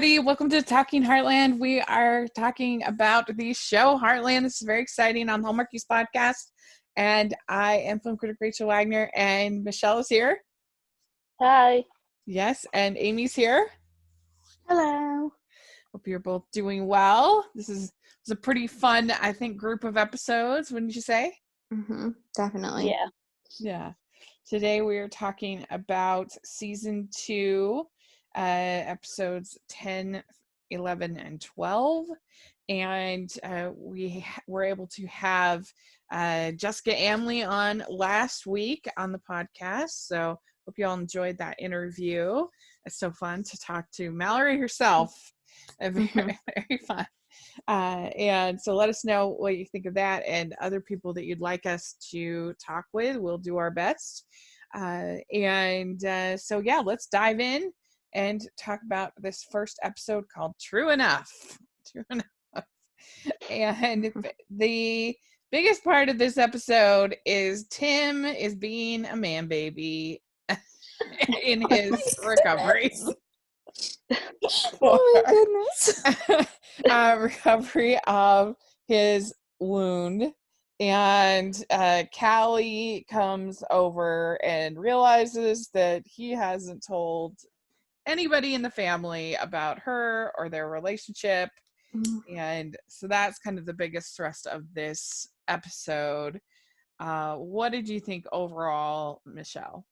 everybody. Welcome to Talking Heartland. We are talking about the show Heartland. This is very exciting on Hallmarkies Podcast. And I am film critic Rachel Wagner, and Michelle is here. Hi. Yes, and Amy's here. Hello. Hope you're both doing well. This is a pretty fun, I think, group of episodes, wouldn't you say? Mm-hmm. Definitely. Yeah. Today we are talking about season 2, episodes 10, 11, and 12. And we were able to have Jessica Amley on last week on the podcast. So hope you all enjoyed that interview. It's so fun to talk to Mallory herself. Very, very fun. And so let us know what you think of that and other people that you'd like us to talk with. We'll do our best. So yeah, let's dive in and talk about this first episode called True Enough. True Enough. And the biggest part of this episode is Tim is being a man baby in his recovery. Oh my goodness. Recovery of his wound. And Callie comes over and realizes that he hasn't told anybody in the family about her or their relationship. And so that's kind of the biggest thrust of this episode. What did you think overall, Michelle?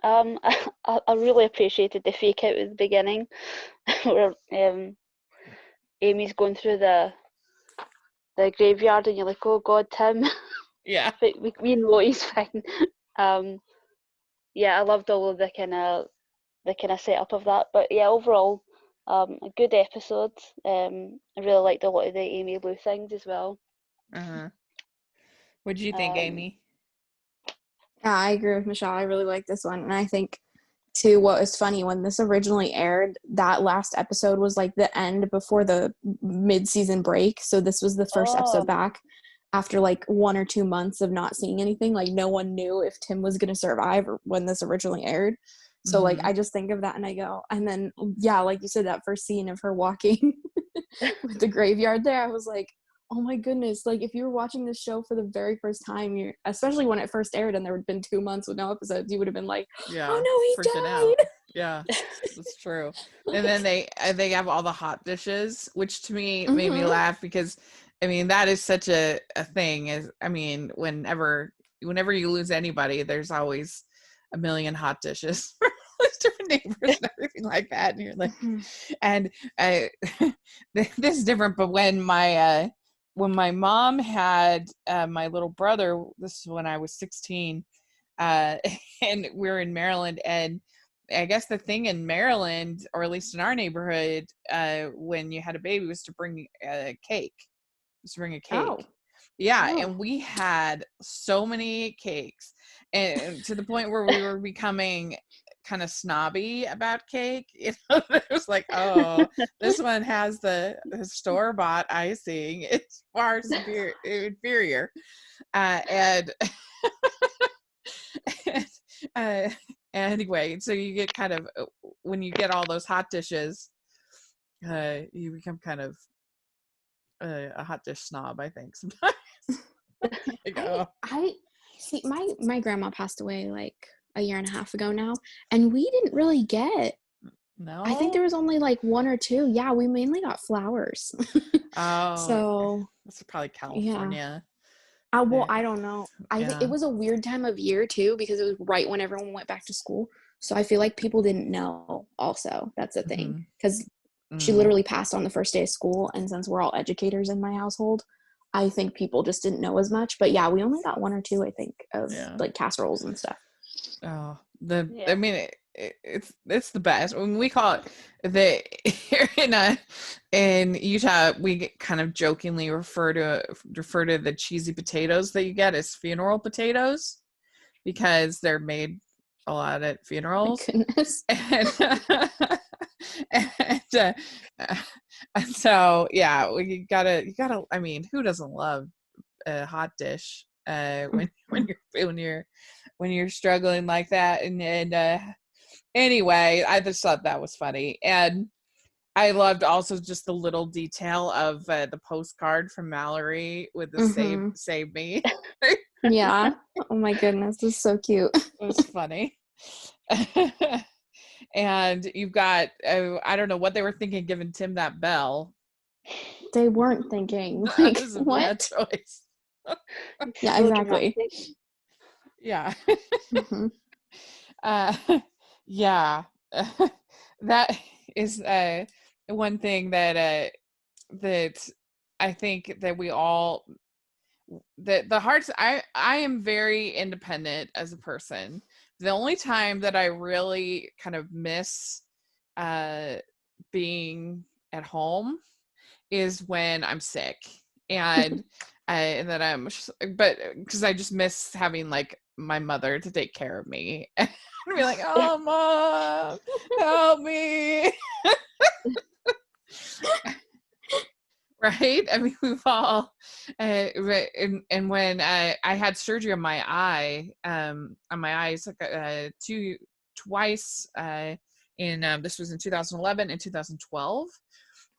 I really appreciated the fake out at the beginning where Amy's going through the graveyard and you're like, oh God, Tim. Yeah. we know he's fine. I loved all of the kind of setup of that. But yeah, overall, a good episode. I really liked a lot of the Amy Lou things as well. What did you think, Amy? Yeah, I agree with Michelle. I really like this one. And I think, too, what was funny, when this originally aired, that last episode was like the end before the mid-season break. So this was the first episode back after like 1 or 2 months of not seeing anything. Like no one knew if Tim was going to survive or when this originally aired. So like I just think of that and I go, and then yeah, like you said, that first scene of her walking with the graveyard there, I was like, oh my goodness, like if you were watching this show for the very first time, especially when it first aired and there had been 2 months with no episodes, you would have been like, oh no, he died. Out. Yeah, that's true. And then they have all the hot dishes, which to me made me laugh because I mean that is such a thing. Is I mean whenever you lose anybody, there's always a million hot dishes for different neighbors and everything like that, and you're like, and this is different. But when my mom had my little brother, this is when I was 16, and we were in Maryland, and I guess the thing in Maryland, or at least in our neighborhood, when you had a baby was to bring a cake. Oh. Yeah, and we had so many cakes, and to the point where we were becoming kind of snobby about cake. You know, it was like, oh, this one has the store-bought icing. It's far inferior. Anyway, so you get kind of, when you get all those hot dishes, you become kind of a hot dish snob, I think, sometimes. I see, my grandma passed away like a year and a half ago now, and we didn't really get, no, I think there was only like 1 or 2. Yeah, we mainly got flowers. So that's probably California. Well, I don't know. I think it was a weird time of year too, because it was right when everyone went back to school, so I feel like people didn't know. Also, that's the thing, because she literally passed on the first day of school, and since we're all educators in my household, I think people just didn't know as much. But yeah, we only got 1 or 2, I think, of like casseroles and stuff. Oh, I mean, it's the best. When we call it here in Utah, we kind of jokingly refer to the cheesy potatoes that you get as funeral potatoes, because they're made a lot at funerals. My goodness. And so yeah, you gotta. I mean, who doesn't love a hot dish when you're struggling like that? Anyway, I just thought that was funny. And I loved also just the little detail of the postcard from Mallory with the save me. Yeah. Oh my goodness, this is so cute. It was funny. And you've got, I don't know what they were thinking giving Tim that bell. They weren't thinking, That like, was a bad what? choice. Yeah, So exactly. dramatic. Yeah. Mhm. Yeah. That is one thing that that I think that we all that the hearts I am very independent as a person. The only time that I really kind of miss being at home is when I'm sick and that but because I just miss having like my mother to take care of me and be like, oh mom, help me. Right? I mean, we've all, and when I had surgery on my eyes, like twice, in this was in 2011 and 2012,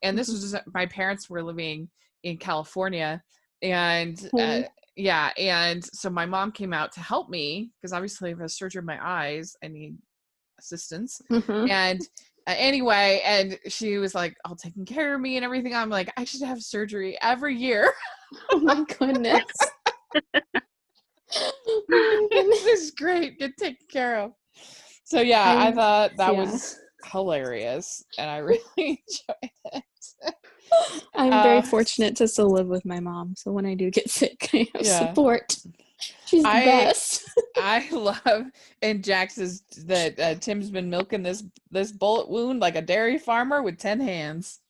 and this was my parents were living in California, and yeah, and so my mom came out to help me because obviously if I have surgery on my eyes, I need assistance, and anyway, and she was like all taking care of me and everything. I'm like, I should have surgery every year. Oh my goodness. Oh my goodness. This is great, get taken care of. So yeah, I thought that was hilarious and I really enjoyed it. I'm very fortunate to still live with my mom, so when I do get sick, I have support. She's the best. I love, and Jack says that Tim's been milking this bullet wound like a dairy farmer with 10 hands.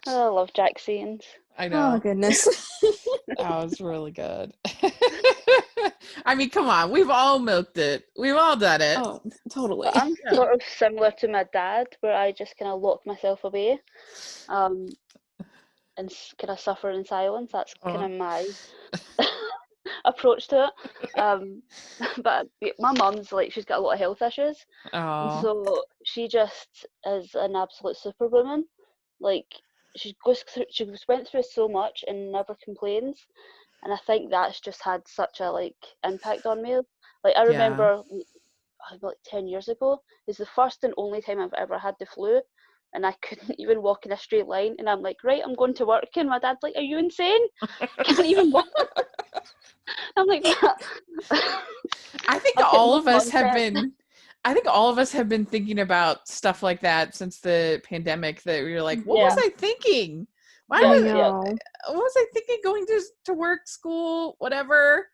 Oh, I love Jack scenes. I know. Oh goodness. That was really good. I mean, come on, we've all milked it. We've all done it. Oh, totally. But I'm sort of similar to my dad, where I just kind of lock myself away, and kind of suffer in silence. That's kind of my approach to it. But my mum's like, she's got a lot of health issues, and so she just is an absolute superwoman. Like she went through so much and never complains, and I think that's just had such a like impact on me. Like I remember like 10 years ago is the first and only time I've ever had the flu, and I couldn't even walk in a straight line, and I'm like, right, I'm going to work, and my dad's like, are you insane? I can't even walk. I'm like, I think all of us have been thinking about stuff like that since the pandemic, that we were like, what was I thinking? What was I thinking going to work, school, whatever?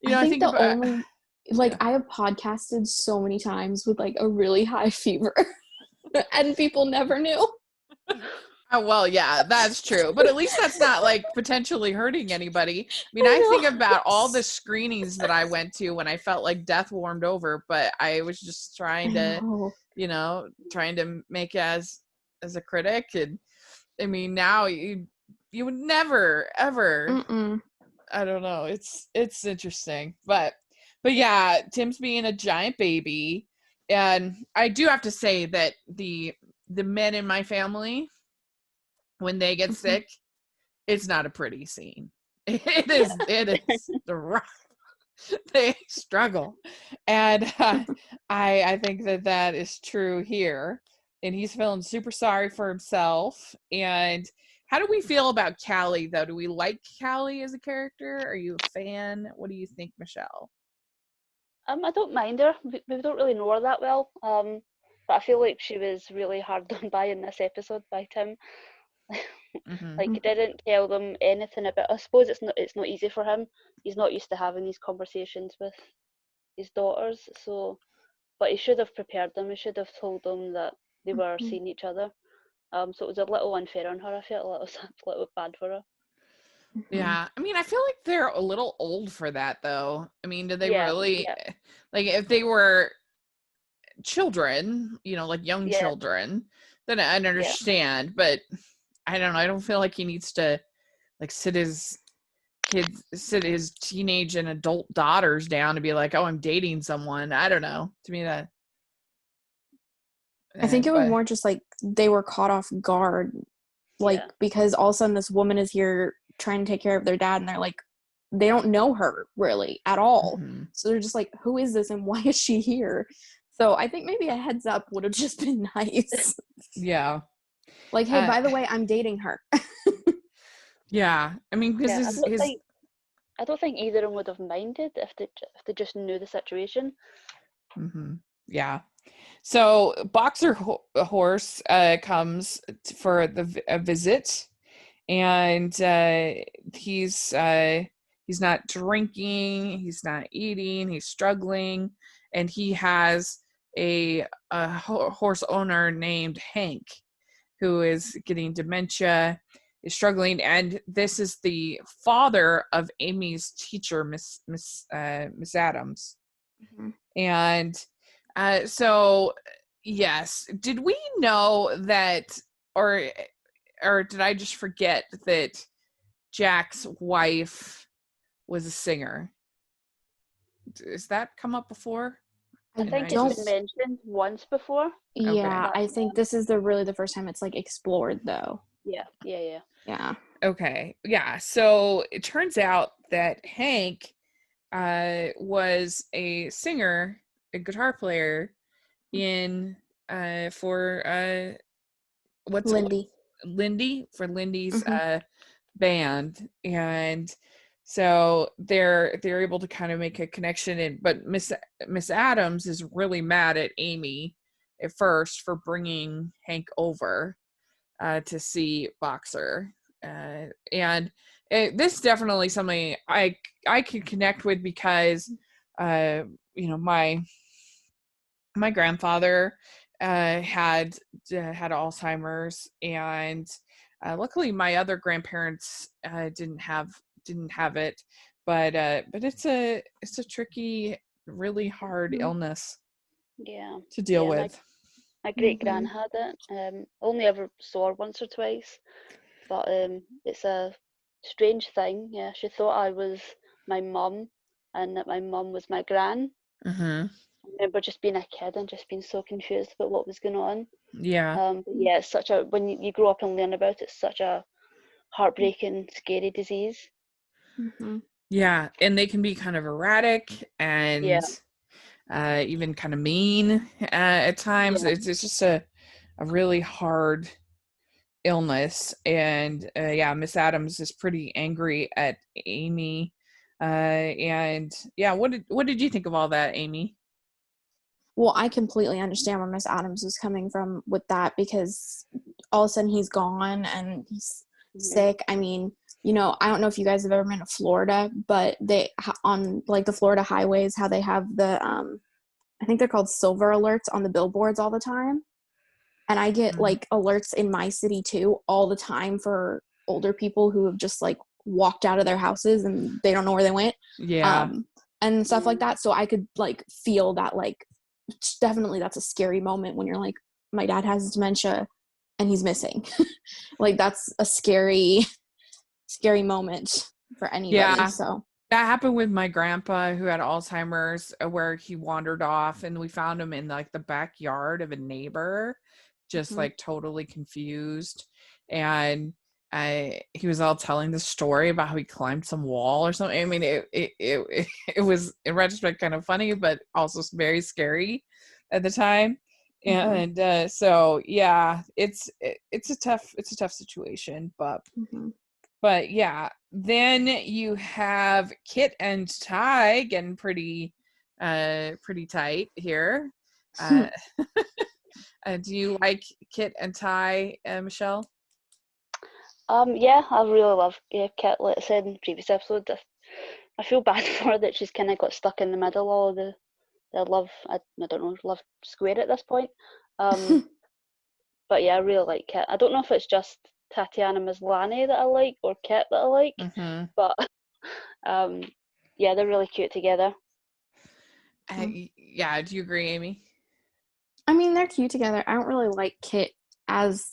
You know, I think about only I have podcasted so many times with like a really high fever and people never knew. Oh, well, yeah, that's true. But at least that's not like potentially hurting anybody. I mean, I think about all the screenings that I went to when I felt like death warmed over, but I was just trying to, trying to make as a critic. And I mean, now you would never, ever, I don't know. It's interesting, but yeah, Tim's being a giant baby. And I do have to say that the men in my family, when they get sick, it's not a pretty scene. It is rough. They struggle. And I think that is true here. And he's feeling super sorry for himself. And how do we feel about Callie, though? Do we like Callie as a character? Are you a fan? What do you think, Michelle? I don't mind her. We don't really know her that well. But I feel like she was really hard done by in this episode by Tim. Like he didn't tell them anything about. I suppose it's not easy for him. He's not used to having these conversations with his daughters. So, but he should have prepared them. He should have told them that they were seeing each other. So it was a little unfair on her. I felt a little bad for her. Yeah, I mean, I feel like they're a little old for that, though. I mean, did they really like if they were children, like young children, then I'd understand. But I don't know. I don't feel like he needs to like sit his sit his teenage and adult daughters down to be like, oh, I'm dating someone. I don't know. To me, that I think it was but- more just like they were caught off guard, like because all of a sudden this woman is here trying to take care of their dad, and they're like, they don't know her really at all. Mhm. So they're just like, who is this and why is she here? So I think maybe a heads up would have just been nice. Yeah. Like, hey, by the way, I'm dating her. Yeah. I mean, because I don't think either of them would have minded if they just knew the situation. Mm-hmm. Yeah. So Boxer Horse comes for a visit, and he's not drinking, he's not eating, he's struggling, and he has a horse owner named Hank who is getting dementia, is struggling, and this is the father of Amy's teacher, Miss Adams. Mm-hmm. And so yes, did we know that, or did I just forget that Jack's wife was a singer? Does that come up before? I think it's been mentioned once before. Yeah, Okay. I think this is the first time it's like explored though. Yeah. Okay. Yeah. So it turns out that Hank was a singer, a guitar player in for what's Lindy. Lindy's Mm-hmm. band, and so they're able to kind of make a connection. But Miss Adams is really mad at Amy at first for bringing Hank over to see Boxer, and this is definitely something I could connect with because my grandfather had Alzheimer's, and luckily my other grandparents didn't have it, but it's a tricky, really hard illness to deal with. My great gran had it. Only ever saw her once or twice, but it's a strange thing. Yeah, she thought I was my mum and that my mum was my gran. Mm-hmm. I remember just being a kid and just being so confused about what was going on. Yeah. But yeah, it's such a, when you grow up and learn about it, it's such a heartbreaking, scary disease. Mm-hmm. Yeah, and they can be kind of erratic and even kind of mean at times. It's just a really hard illness, and Miss Adams is pretty angry at Amy. And yeah, what did you think of all that, Amy? Well, I completely understand where Miss Adams was coming from with that, because all of a sudden he's gone and he's sick. I mean, I don't know if you guys have ever been to Florida, but they on like the Florida highways, how they have the I think they're called silver alerts on the billboards all the time. And I get like alerts in my city too all the time for older people who have just like walked out of their houses and they don't know where they went. Yeah. And stuff like that. So I could like feel that, like, definitely that's a scary moment when you're like, my dad has dementia and he's missing. Like, that's a scary moment for anybody. Yeah. So that happened with my grandpa who had Alzheimer's, where he wandered off and we found him in like the backyard of a neighbor, just like totally confused. And he was all telling the story about how he climbed some wall or something. I mean, it was in retrospect kind of funny, but also very scary at the time. And so yeah, it's a tough situation, but yeah, then you have Kit and Ty getting pretty tight here. Do you like Kit and Ty, Michelle? Yeah, I really love Kit. Like I said in the previous episode, I feel bad for her that she's kind of got stuck in the middle of the love, I don't know, love square at this point. But yeah, I really like Kit. I don't know if it's just Tatiana Maslany that I like or Kit that I like, but yeah, they're really cute together. Yeah, do you agree, Amy? I mean, they're cute together. I don't really like Kit as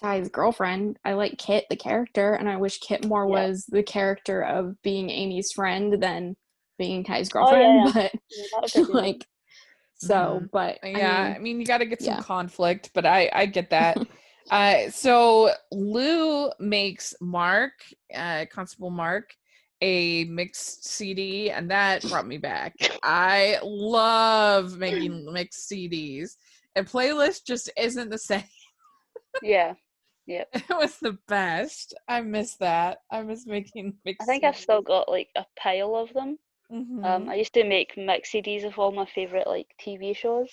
Ty's girlfriend. I like Kit, the character, and I wish Kit more was the character of being Amy's friend than being Ty's girlfriend. But that would be like, so, but I mean, you got to get some yeah. conflict, but I get that. So Lou makes Mark, Constable Mark, a mixed CD, and that brought me back. I love making mixed CDs. A playlist just isn't the same. Yeah. Yep. It was the best. I miss that. I miss making mixed I think CDs. I've still got like a pile of them. I used to make mix CDs of all my favorite like TV shows.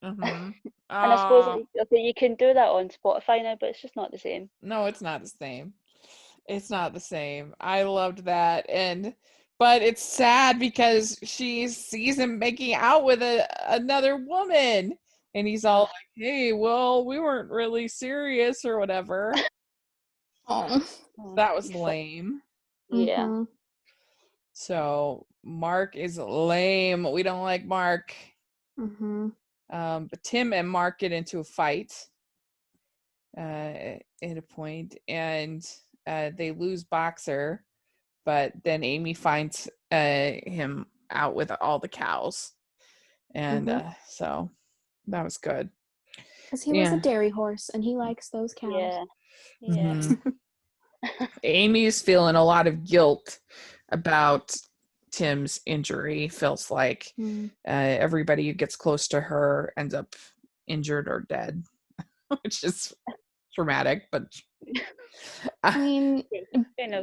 And I suppose like, okay, you can do that on Spotify now, but it's just not the same. No, it's not the same. It's not the same. I loved that, but it's sad because she sees him making out with another woman, and he's all like, "Hey, well, we weren't really serious or whatever." Oh, that was lame. Yeah. Mm-hmm. So Mark is lame. We don't like Mark. Mm-hmm. But Tim and Mark get into a fight at a point, and they lose Boxer, but then Amy finds him out with all the cows, and so that was good. Because he was a dairy horse, and he likes those cows. Yeah. Yeah. Amy's feeling a lot of guilt about Tim's injury. Feels like everybody who gets close to her ends up injured or dead, which is dramatic, but I mean,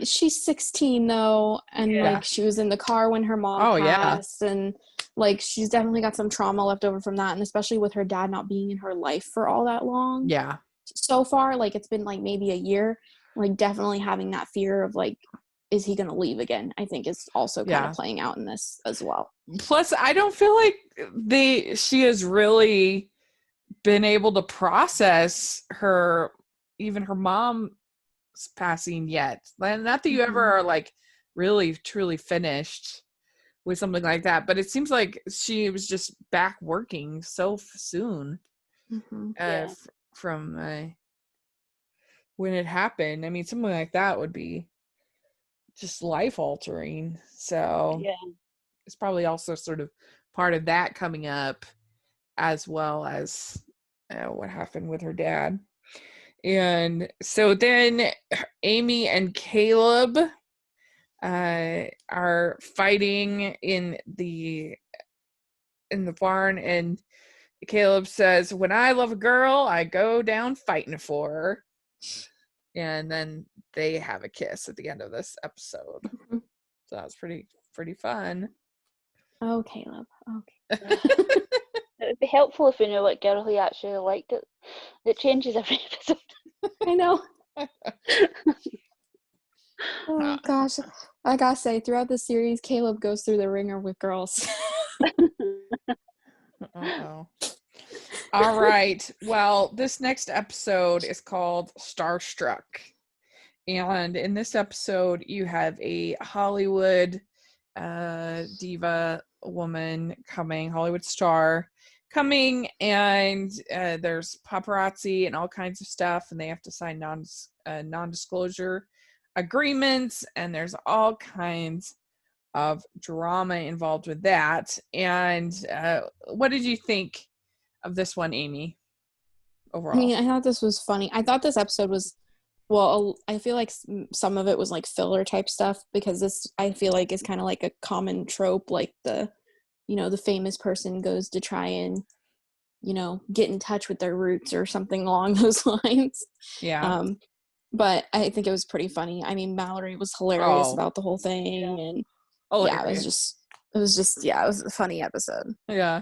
she's 16 though, and like she was in the car when her mom passed, and like she's definitely got some trauma left over from that, and especially with her dad not being in her life for all that long. Yeah. So far, like it's been like maybe a year, like definitely having that fear of like, is he going to leave again? I think is also kind of playing out in this as well. Plus, I don't feel like she has really been able to process even her mom's passing yet. Not that you ever are like really truly finished with something like that, but it seems like she was just back working so soon from when it happened. I mean, something like that would be just life altering. So it's probably also sort of part of that coming up, as well as what happened with her dad. And so then Amy and Caleb are fighting in the barn, and Caleb says, "When I love a girl, I go down fighting for her." And then they have a kiss at the end of this episode. So that was pretty fun. Oh, Caleb. Okay. It would be helpful if we knew what girl he actually liked. It changes every episode. I know. Oh gosh, I gotta say, throughout the series, Caleb goes through the ringer with girls. All right. Well, this next episode is called Starstruck. And in this episode, you have a Hollywood diva woman coming, Hollywood star coming, and there's paparazzi and all kinds of stuff, and they have to sign non-disclosure agreements, and there's all kinds of drama involved with that. And what did you think of this one, Amy, overall? I mean, I thought this was funny. I thought this episode was, well, I feel like some of it was like filler type stuff, because this, I feel like, is kind of like a common trope, like the famous person goes to try and, get in touch with their roots or something along those lines. Yeah. But I think it was pretty funny. I mean, Mallory was hilarious about the whole thing, and it was a funny episode. Yeah.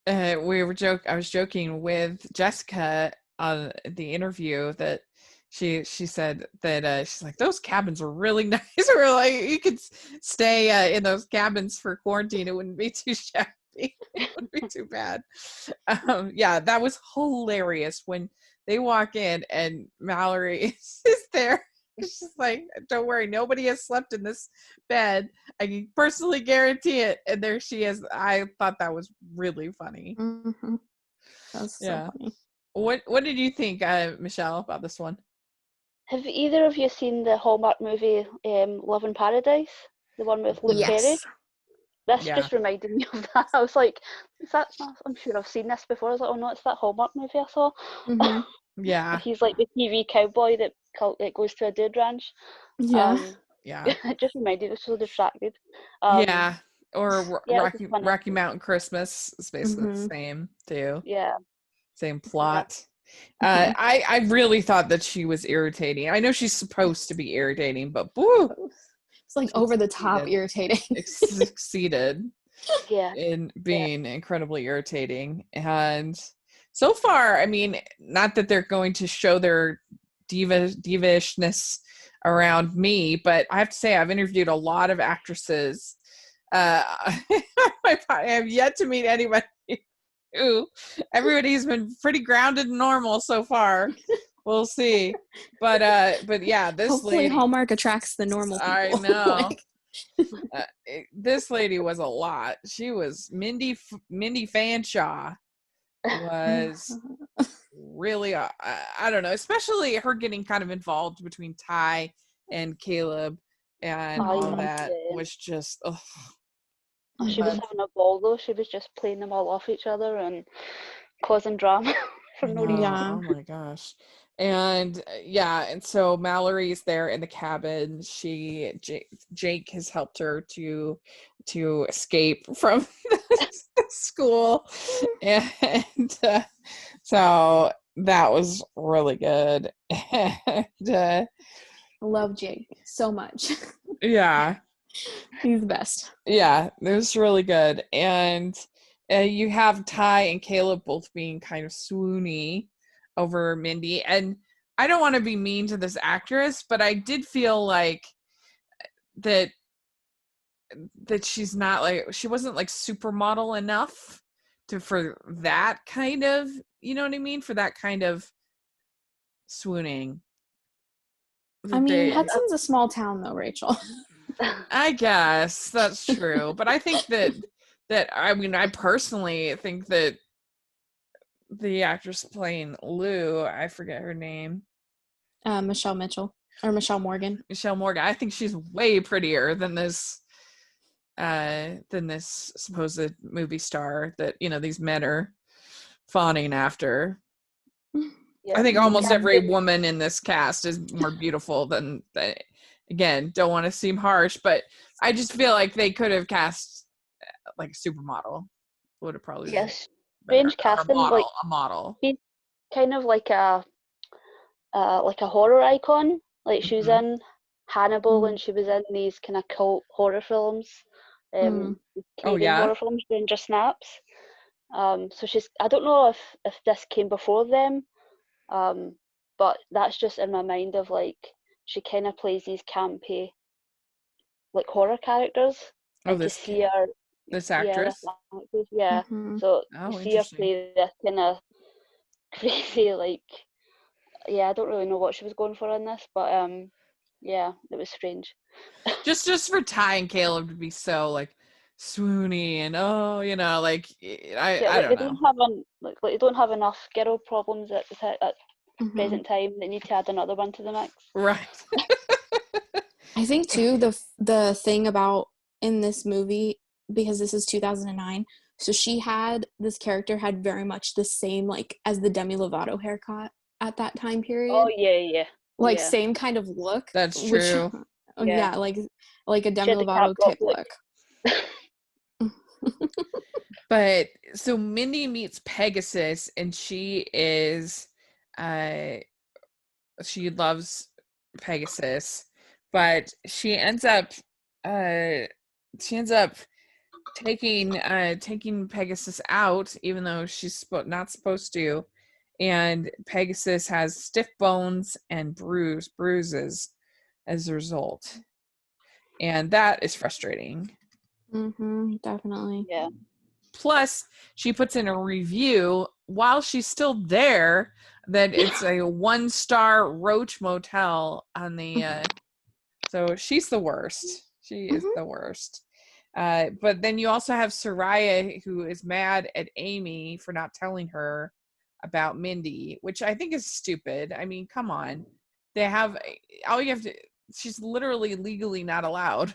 I was joking with Jessica on the interview that she said that she's like, those cabins were really nice. We're like, you could stay in those cabins for quarantine. It wouldn't be too shabby. It wouldn't be too bad. That was hilarious when they walk in and Mallory is there. She's like, don't worry, nobody has slept in this bed. I can personally guarantee it. And there she is. I thought that was really funny. Mm-hmm. That's so funny. What did you think, Michelle, about this one? Have either of you seen the Hallmark movie Love in Paradise? The one with Luke Perry? This just reminded me of that. I was like, is that, I'm sure I've seen this before. I was like, oh no, it's that Hallmark movie I saw. Mm-hmm. Yeah. He's like the TV cowboy that goes to a dude ranch. Yeah. It just reminded me, I was so distracted. Or Rocky Mountain Christmas is basically the same too. Yeah. Same plot. I really thought that she was irritating. I know she's supposed to be irritating, but woo, it's like over the top irritating. Succeeded in being incredibly irritating. And so far, I mean, not that they're going to show their divishness around me, but I have to say I've interviewed a lot of actresses. I have yet to meet anybody who everybody's been pretty grounded and normal so far. We'll see. But yeah, this hopefully lady, Hallmark attracts the normal people. I know. This lady was a lot. She was Mindy Fanshawe was really I don't know, especially her getting kind of involved between Ty and Caleb and all that was just she was having a ball though. She was just playing them all off each other and causing drama for no reason. Oh my gosh. And and so Mallory's there in the cabin. Jake has helped her to escape from the school, and so that was really good. And, love Jake so much. Yeah, he's the best. Yeah, it was really good. And you have Ty and Caleb both being kind of swoony over Mindy. And I don't want to be mean to this actress, but I did feel like that she's not like, she wasn't like supermodel enough for that kind of, you know what I mean? For that kind of swooning. I mean, Hudson's a small town though, Rachel. I guess that's true. But I think that I mean, I personally think that the actress playing Lou, I forget her name. Michelle Mitchell or Michelle Morgan. Michelle Morgan. I think she's way prettier than this supposed movie star that, you know, these men are fawning after. Yeah, I think almost every woman in this cast is more beautiful than again, don't want to seem harsh, but I just feel like they could have cast like a supermodel. Would have probably been strange casting, like a model. She's kind of like a horror icon. Like she was in Hannibal and she was in these kind of cult horror films. Horror films, Ranger Snaps. So I don't know if this came before them, but that's just in my mind of like she kind of plays these campy like horror characters. This actress? So to see her play this kind of crazy, like, I don't really know what she was going for in this, but it was strange. just for Ty and Caleb to be so like swoony and like I don't know. They don't have enough girl problems at present time. They need to add another one to the mix. Right. I think too the thing about in this movie, because this is 2009, so this character had very much the same like as the Demi Lovato haircut at that time period. Oh yeah. Like same kind of look. That's true. Like a Demi Lovato type look. But so Mindy meets Pegasus and she loves Pegasus, but she ends up taking Pegasus out, even though she's not supposed to, and Pegasus has stiff bones and bruises as a result, and that is frustrating. Definitely. Yeah. Plus, she puts in a review while she's still there that it's a 1-star roach motel on the so she's the worst. She is the worst. But then you also have Soraya, who is mad at Amy for not telling her about Mindy, which I think is stupid. I mean, come on. They have all you have to. She's literally legally not allowed.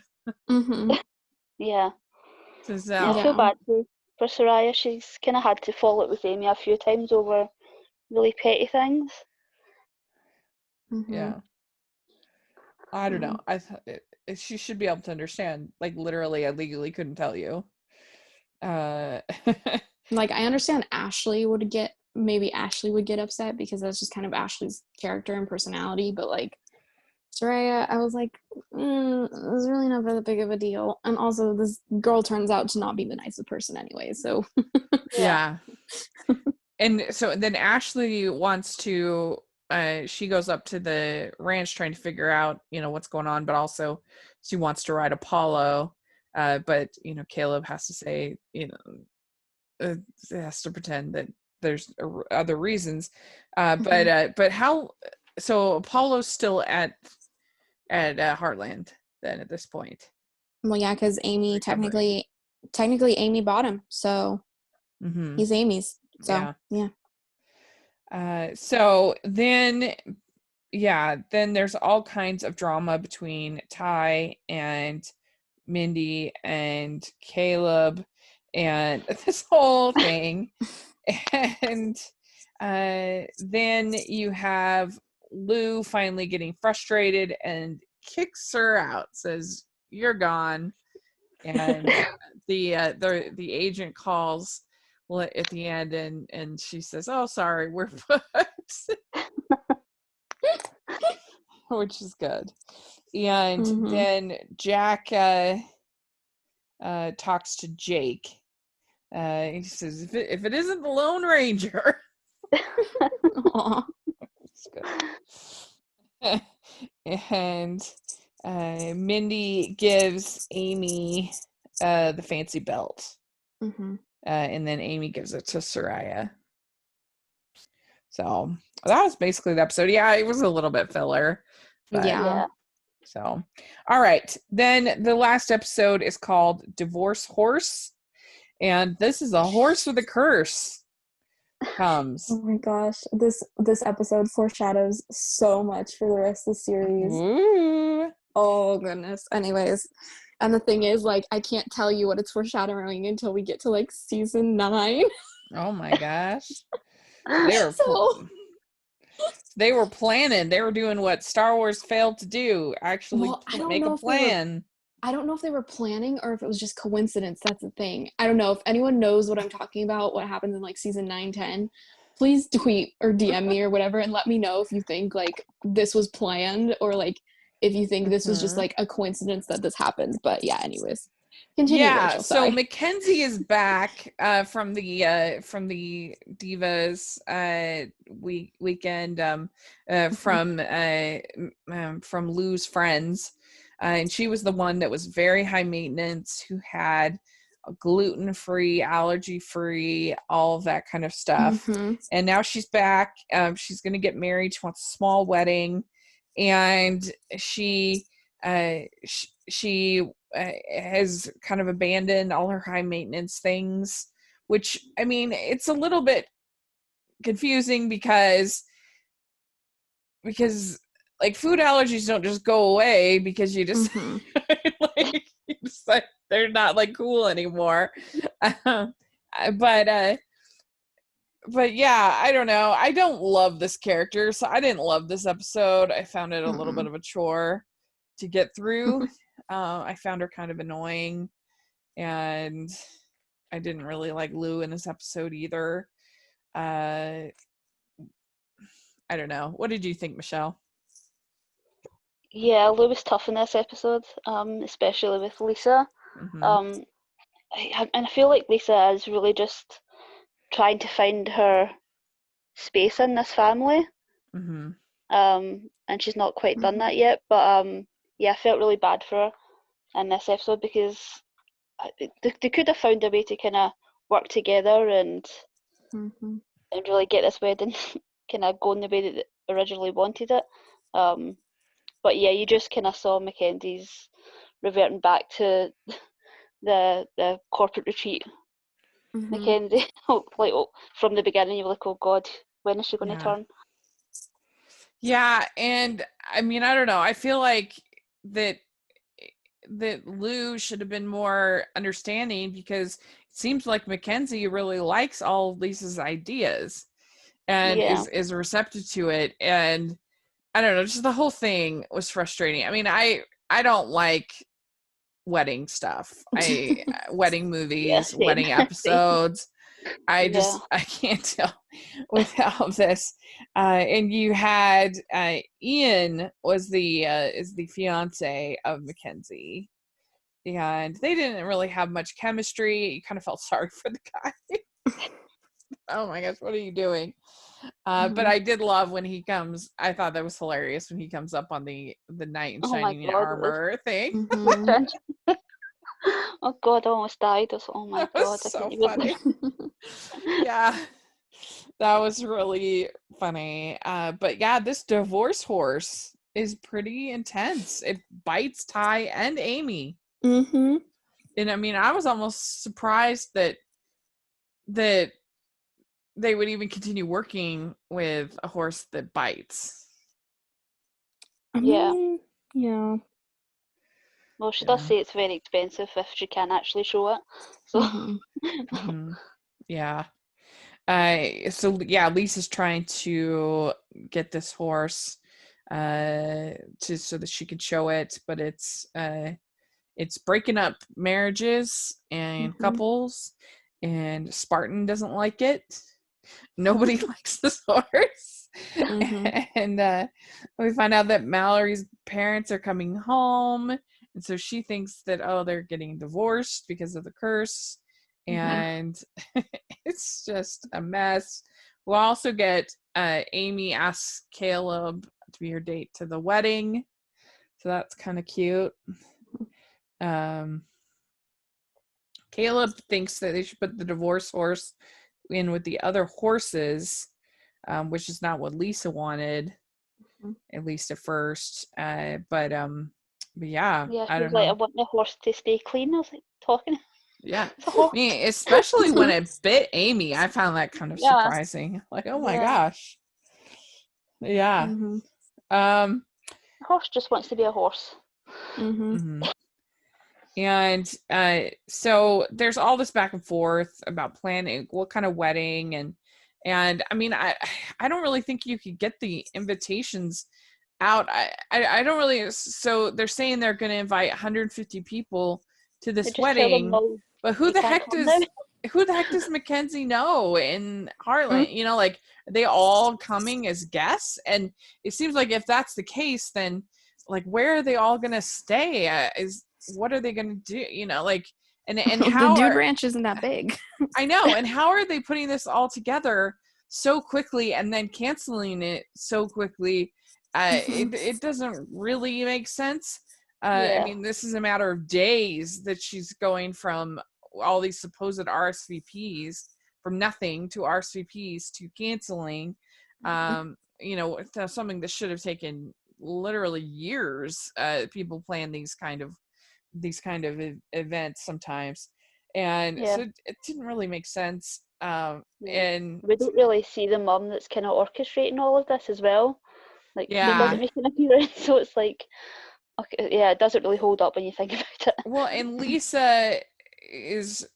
Yeah. So, I feel bad for Soraya. She's kind of had to fall out with Amy a few times over really petty things. Yeah. I don't know. I thought she should be able to understand. Like, literally, I legally couldn't tell you. Like, I understand Ashley would get upset because that's just kind of Ashley's character and personality, but like Soraya, I was like, it was really not that big of a deal. And also, this girl turns out to not be the nicest person anyway, so. Yeah. And so then Ashley wants to, she goes up to the ranch trying to figure out, what's going on, but also she wants to ride Apollo. But, Caleb has to say, has to pretend that there's other reasons. But how, so Apollo's still at Heartland then at this point. Well, yeah, because Amy technically Amy bought him, so he's Amy's. So yeah. So then there's all kinds of drama between Ty and Mindy and Caleb and this whole thing. And then you have Lou finally getting frustrated and kicks her out, says, "You're gone." And the agent calls at the end and she says, "Oh, sorry, we're booked." Which is good. And then Jack talks to Jake. He says, if it isn't the Lone Ranger. It's good. And Mindy gives Amy the fancy belt. And then Amy gives it to Soraya. So that was basically the episode. Yeah, it was a little bit filler. But, yeah. So, all right. Then the last episode is called Divorce Horse. And this is a horse with a curse comes. Oh my gosh. This episode foreshadows so much for the rest of the series. Ooh. Oh goodness. Anyways. And the thing is, like, I can't tell you what it's foreshadowing until we get to like season 9. Oh my gosh. They were planning. They were doing what Star Wars failed to do. Actually make a plan. I don't know if they were planning or if it was just coincidence. That's the thing. I don't know. If anyone knows what I'm talking about, what happens in like season 9, 10, please tweet or DM me or whatever and let me know if you think like this was planned or like if you think this was just like a coincidence that this happened. But yeah, anyways. Continue, Rachel, so Mackenzie is back from the Divas weekend from Lou's friends, and she was the one that was very high maintenance, who had gluten-free, allergy-free, all of that kind of stuff. And now she's back. She's going to get married. She wants a small wedding, and she has kind of abandoned all her high maintenance things, which, I mean, it's a little bit confusing because like food allergies don't just go away because you just like they're not like cool anymore. But yeah, I don't know. I don't love this character, so I didn't love this episode. I found it a little bit of a chore to get through. I found her kind of annoying, and I didn't really like Lou in this episode either. I don't know. What did you think, Michelle? Yeah, Lou was tough in this episode, especially with Lisa. And I feel like Lisa is really just trying to find her space in this family. And she's not quite done that yet. But yeah, I felt really bad for her in this episode because they could have found a way to kind of work together and really get this wedding kind of going the way that they originally wanted it. But yeah, you just kind of saw Mackenzie's reverting back to the corporate retreat Mackenzie. From the beginning, you were like, oh God, when is she going to turn? Yeah, and I mean, I don't know. I feel like that Lou should have been more understanding, because it seems like Mackenzie really likes all of Lisa's ideas and is receptive to it. And I don't know, just the whole thing was frustrating. I mean, I don't like wedding stuff. Wedding movies, wedding episodes. I can't tell with all this. And you had Ian is the fiance of Mackenzie, and they didn't really have much chemistry. You kind of felt sorry for the guy. Oh my gosh, what are you doing? But I did love when he comes. I thought that was hilarious when he comes up on the knight in shining armor thing. Oh God, I almost died. Oh my God, so funny. Yeah, that was really funny. But yeah, this divorce horse is pretty intense. It bites Ty and Amy. And I mean, I was almost surprised that they would even continue working with a horse that bites. Yeah. Well, she does say it's very expensive if she can actually show it. So. Yeah. So yeah, Lisa's trying to get this horse so that she could show it, but it's breaking up marriages and couples, and Spartan doesn't like it. Nobody likes this horse. And we find out that Mallory's parents are coming home, and so she thinks that they're getting divorced because of the curse. And it's just a mess. We'll also get Amy asks Caleb to be her date to the wedding, so that's kind of cute. Caleb thinks that they should put the divorce horse in with the other horses, which is not what Lisa wanted, at least at first. But yeah, I don't know. I want the horse to stay clean. I was like, talking. Yeah, I mean, especially when it bit Amy, I found that kind of surprising. Like, oh my gosh. Yeah. A horse just wants to be a horse. And so there's all this back and forth about planning what kind of wedding, and I mean, I don't really think you could get the invitations out. I don't really. So they're saying they're going to invite 150 people to this wedding, but who the heck does Mackenzie know in Heartland? You know, like, are they all coming as guests? And it seems like if that's the case, then like, where are they all going to stay? What are they going to do? You know, like, and how the Dude Ranch isn't that big. I know. And how are they putting this all together so quickly and then canceling it so quickly? It doesn't really make sense. I mean, this is a matter of days that she's going from all these supposed RSVPs, from nothing to RSVPs to canceling. You know, something that should have taken literally years. People plan these kind of events sometimes, and so it didn't really make sense. And we don't really see the mum that's kind of orchestrating all of this as well. Like, he doesn't make an appearance, so it's like, okay, it doesn't really hold up when you think about it. Well, and Lisa is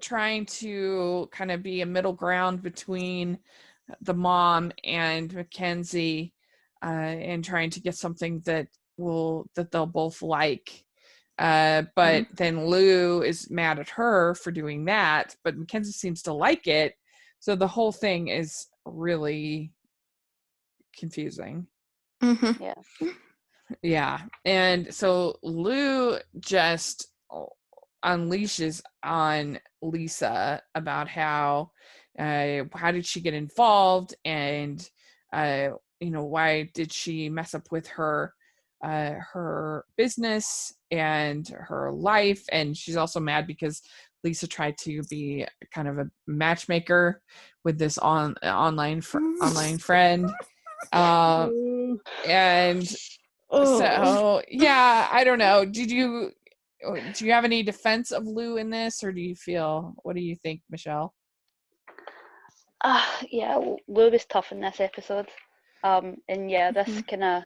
trying to kind of be a middle ground between the mom and Mackenzie, and trying to get something that they'll both like. But then Lou is mad at her for doing that, but Mackenzie seems to like it. So the whole thing is really confusing. Yeah. And so Lou just unleashes on Lisa about how did she get involved, and you know, why did she mess up with her business and her life. And she's also mad because Lisa tried to be kind of a matchmaker with this online friend. And so yeah, I don't know. do you have any defense of Lou in this, or what do you think, Michelle? Yeah, Lou was tough in this episode. And yeah, this kind of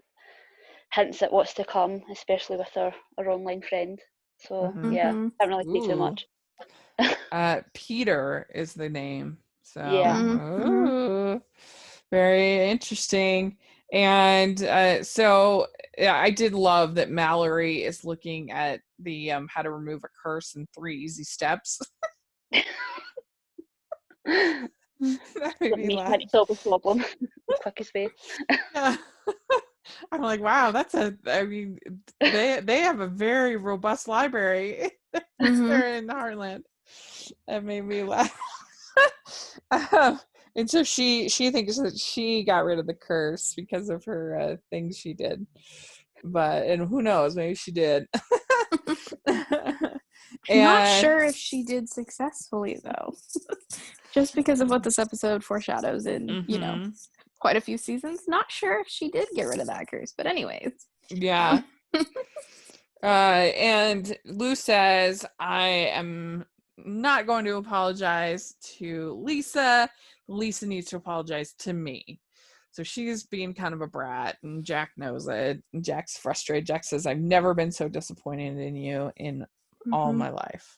hints at what's to come, especially with our online friend. So yeah, can't really say too much. Peter is the name. So yeah. Very interesting. And so yeah, I did love that Mallory is looking at the how to remove a curse in 3 easy steps. That made me laugh. Solve a problem the quickest way. Yeah. I'm like, wow, I mean, they have a very robust library. They're in Heartland. That made me laugh. And so she thinks that she got rid of the curse because of her things she did. And who knows, maybe she did. Not sure if she did successfully, though. Just because of what this episode foreshadows in, quite a few seasons. Not sure if she did get rid of that curse, but anyways. Yeah. And Lou says, I am not going to apologize to Lisa. Lisa needs to apologize to me. So she's being kind of a brat, and Jack knows it. And Jack's frustrated. Jack says, I've never been so disappointed in you in all my life.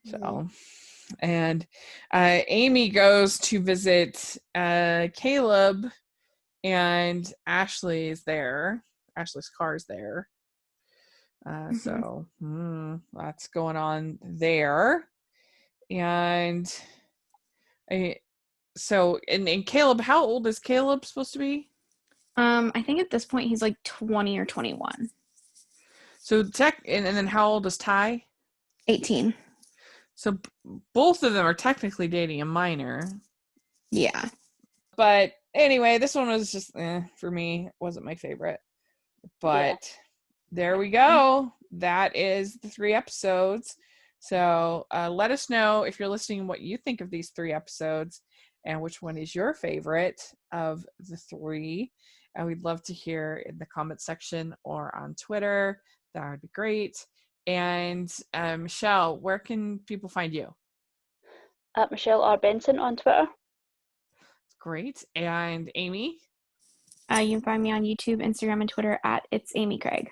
So, and Amy goes to visit Caleb, and Ashley is there. Ashley's car is there. So lots going on there. And Caleb, how old is Caleb supposed to be? I think at this point he's like 20 or 21. So and then how old is Ty? 18. So both of them are technically dating a minor. Yeah. But anyway, this one was just for me, wasn't my favorite. But there we go. That is the 3 episodes. So let us know, if you're listening, what you think of these 3 episodes and which one is your favorite of the 3. We'd love to hear in the comment section or on Twitter. That would be great. And Michelle, where can people find you? At Michelle R. Benson on Twitter. Great. And Amy? You can find me on YouTube, Instagram, and Twitter at It's Amy Craig.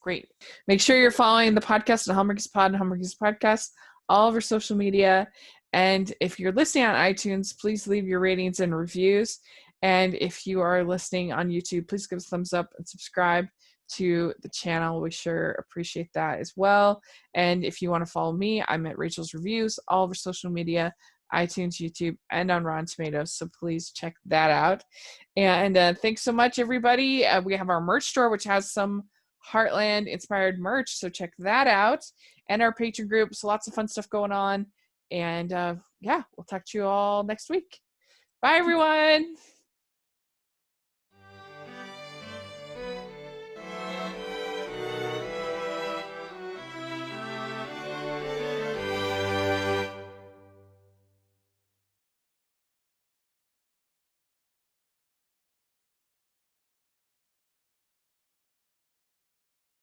Great. Make sure you're following the podcast at Hallmarkies Pod and Hallmarkies Podcast, all over social media. And if you're listening on iTunes, please leave your ratings and reviews. And if you are listening on YouTube, please give us a thumbs up and subscribe to the channel. We sure appreciate that as well. And if you want to follow me, I'm at Rachel's Reviews, all over social media, iTunes, YouTube, and on Rotten Tomatoes. So please check that out. And thanks so much, everybody. We have our merch store, which has some Heartland inspired merch. So check that out. And our Patreon group. So lots of fun stuff going on. And we'll talk to you all next week. Bye, everyone.